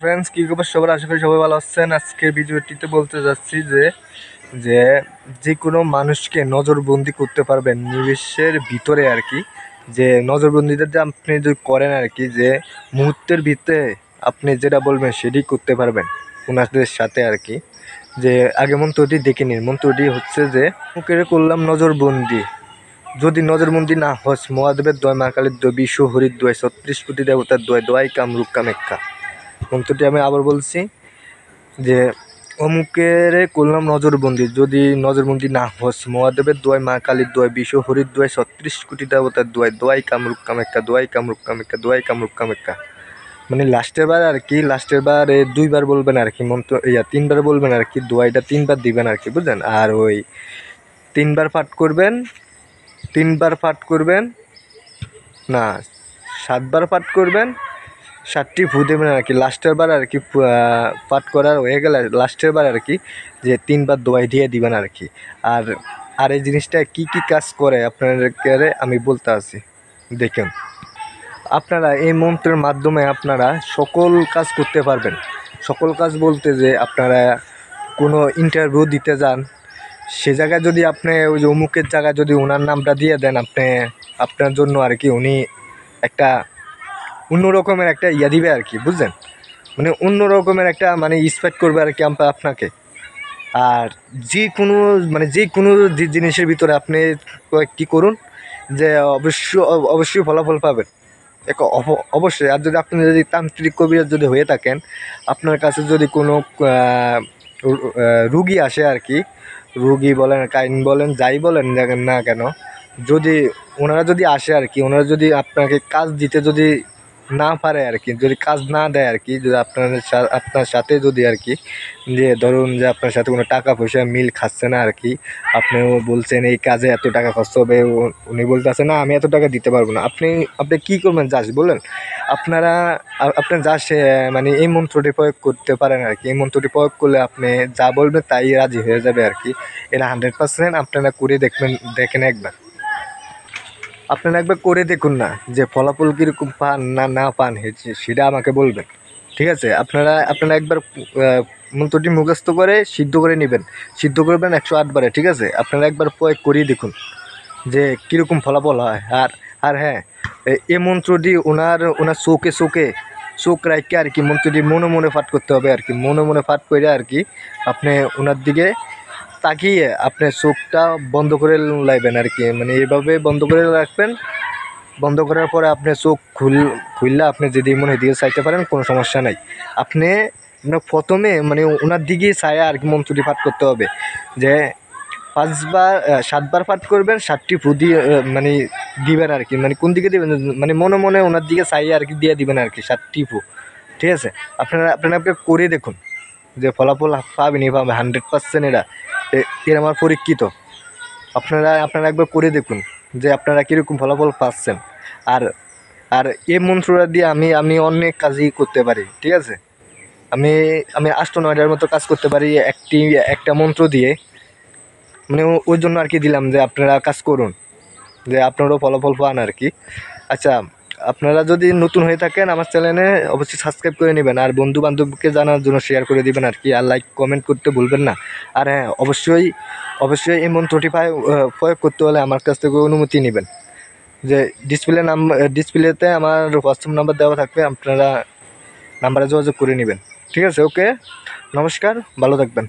Friends, কী খবর সবার? আশা করি সবাই ভালো আছেন। আজকের ভিডিওটিতে বলতে যাচ্ছি যে যে যে কোনো মানুষকে নজরবন্দি করতে পারবেন নিমেষের ভিতরে আর কি। যে নজরবন্দিটা যে আপনি যদি করেন আর কি, যে মুহূর্তের ভিতরে আপনি যেটা বলবেন সেটাই করতে পারবেন ওনাদের সাথে আর কি। যে আগে মন্ত্রটি দেখে নিন। মন্ত্রটি হচ্ছে যে মুখের করলাম নজরবন্দি, যদি নজরবন্দি না হস মহাদেবের দয়, মা কালীর দয়, বিশ্ব হরির দয়, 36 কোটি দেবতার দয়, দোয়াই কামরূপ কামেক্ষা। মন্ত্রটি আমি আবার বলছি যে অমুকের করলাম নজরবন্দি, যদি নজরবন্দি না হস মহাদেবের দোয়াই, মা কালীর দোয়াই, বিশ্ব হরির দোয়াই, 36 কোটি দেবতার দোয়াই, দোয়াই কামরূপ কামেক্ষা, দোয়াই কামরূপ কামেক্ষা, দোয়াই কামরূপ কামেক্ষা। মানে লাস্টের বার আর কি, লাস্টের বার 2বার বলবেন আর কি মন্ত্র, 3বার বলবেন আর কি, দোয়াইটা 3বার দিবেন আর কি, বুঝলেন? আর ওই 3বার পাঠ করবেন, 3বার পাঠ করবেন না, 7বার পাঠ করবেন, 7টি ফু দেবেন আর কি লাস্টের বার আর কি। পাঠ করার হয়ে গেলে লাস্টের বার আর কি যে 3বার দোয়াই দিয়ে দিবেন আর কি। আর আর এই জিনিসটা কি কি কাজ করে আপনাদেরকে আমি বলতে আছি, দেখুন। আপনারা এই মন্ত্রের মাধ্যমে আপনারা সকল কাজ করতে পারবেন। সকল কাজ বলতে যে আপনারা কোনো ইন্টারভিউ দিতে যান, সে জায়গায় যদি আপনি ওই যে অমুকের জায়গায় যদি ওনার নামটা দিয়ে দেন, আপনি আপনার জন্য আর কি উনি একটা অন্য রকমের একটা দিবে আর কি, বুঝলেন? মানে অন্য রকমের একটা মানে এক্সপেক্ট করবে আর কি আপনাকে। আর যে কোনো যে কোনো জিনিসের ভিতরে আপনি কী করুন, যে অবশ্যই ফলাফল পাবেন অবশ্যই। আর যদি আপনি যদি তান্ত্রিক কবিরাজ যদি হয়ে থাকেন, আপনার কাছে যদি কোনো রুগী আসে আর কি, রুগী বলেন, কাইন বলেন, যাই বলেন না কেন, যদি ওনারা যদি আসে আর কি, ওনারা যদি আপনাকে কাজ দিতে যদি না পারে আর কি, যদি কাজ না দেয় আর কি, যদি আপনার সাথে যদি আর কি, যে ধরুন যে আপনার সাথে কোনো টাকা পয়সা মিল খাচ্ছে না আর কি, আপনিও বলছেন এই কাজে এত টাকা খরচ হবে, উনি বলতেছে না আমি এত টাকা দিতে পারবো না, আপনি কী করবেন জাস্ট বলেন। আপনি জাস্ট মানে এই মন্ত্রটি প্রয়োগ করতে পারেন আর কি। এই মন্ত্রটি প্রয়োগ করলে আপনি যা বলবেন তাই রাজি হয়ে যাবে আর কি। এটা 100% আপনারা করে দেখেন একবার। আপনারা একবার করে দেখুন না, যে ফলাফল কীরকম পান না পান সেটা আমাকে বলবেন, ঠিক আছে? আপনারা একবার মন্ত্রটি মুখস্থ করে সিদ্ধ করে নেবেন, সিদ্ধ করবেন 108 বারে, ঠিক আছে? আপনারা একবার প্রয়োগ করিয়ে দেখুন যে কীরকম ফলাফল হয়। আর হ্যাঁ, এই মন্ত্রটি ওনার চোখ রাখকে আর কি মন্ত্রটি মনে মনে পাঠ করতে হবে আর কি। মনে মনে পাঠ করে আর কি আপনি ওনার দিকে তাকিয়ে আপনি চোখটা বন্ধ করে লাইবেন আর কি। মানে এইভাবে বন্ধ করে রাখবেন। বন্ধ করার পরে আপনি চোখ খুললে আপনি যদি মনে দিকে চাইতে পারেন, কোনো সমস্যা নাই। আপনি প্রথমে মানে ওনার দিকে চায়া আর কি মন্ত্রটি পাঠ করতে হবে। যে 7বার পাঠ করবেন, 7টি ফু দিয়ে মানে দিবেন আর কি। মানে কোন দিকে দিবেন, মানে মনে মনে ওনার দিকে চাইয়ে আর কি দিয়ে দিবেন আর কি 7টি ফু, ঠিক আছে? আপনারা করে দেখুন, যে ফলাফল পাবেনই, পাবে 100%। এর আমার পরীক্ষিত। আপনারা একবার করে দেখুন যে আপনারা কীরকম ফলাফল পাচ্ছেন। আর আর এই মন্ত্রটা দিয়ে আমি অনেক কাজই করতে পারি, ঠিক আছে? আমি 8-9টার মতো কাজ করতে পারি একটা মন্ত্র দিয়ে। মানে ওই জন্য আর কি দিলাম যে আপনারা কাজ করুন, যে আপনারাও ফলাফল পান আর কি। আচ্ছা, আপনারা যদি নতুন হয়ে থাকেন আমার চ্যানেলে অবশ্যই সাবস্ক্রাইব করে নেবেন, আর বন্ধু বান্ধবকে জানার জন্য শেয়ার করে দিবেন আর কি। আর লাইক কমেন্ট করতে ভুলবেন না। আর হ্যাঁ, অবশ্যই এই মন্ত্রটি প্রয়োগ করতে হলে আমার কাছ থেকে অনুমতি নেবেন। যে ডিসপ্লেতে আমার হোয়াটসঅ্যাপ নাম্বার দেওয়া থাকবে, আপনারা নাম্বারে যোগাযোগ করে নেবেন, ঠিক আছে? ওকে, নমস্কার, ভালো থাকবেন।